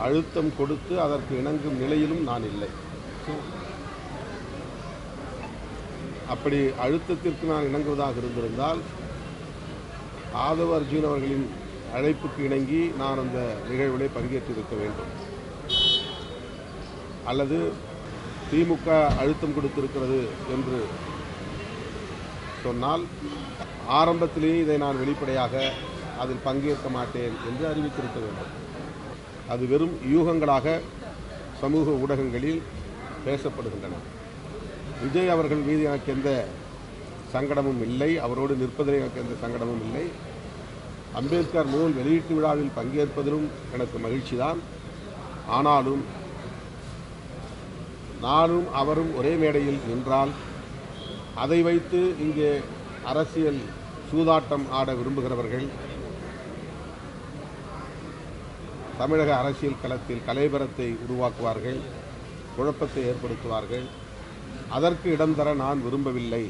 அழுத்தம் கொடுத்து அதற்கு இணங்கும் நிலையிலும் நான் இல்லை. அப்படி அழுத்தத்திற்கு நான் இணங்குவதாக இருந்திருந்தால் ஆதவ அர்ஜுன் அவர்களின் அழைப்புக்கு இணங்கி நான் அந்த நிகழ்விலே பங்கேற்றிருக்க வேண்டும். அல்லது திமுக அழுத்தம் கொடுத்திருக்கிறது என்று சொன்னால் ஆரம்பத்திலேயே இதை நான் வெளிப்படையாக அதில் பங்கேற்க மாட்டேன் என்று அறிவித்திருக்க வேண்டும். அது வெறும் யூகங்களாக சமூக ஊடகங்களில் பேசப்படுகின்றன. விஜய் அவர்கள் மீது எனக்கு எந்த சங்கடமும் இல்லை, அவரோடு நிற்பதில் எனக்கு எந்த சங்கடமும் இல்லை. அம்பேத்கர் நூல் வெளியீட்டு விழாவில் பங்கேற்பதிலும் எனக்கு மகிழ்ச்சிதான். ஆனாலும் நானும் அவரும் ஒரே மேடையில் நின்றால் அதை வைத்து இங்கே அரசியல் சூதாட்டம் ஆட விரும்புகிறவர்கள் தமிழக அரசியல் களத்தில் கலைபரத்தை உருவாக்குவார்கள், குழப்பத்தை ஏற்படுத்துவார்கள். அதற்கு இடம் தர நான் விரும்பவில்லை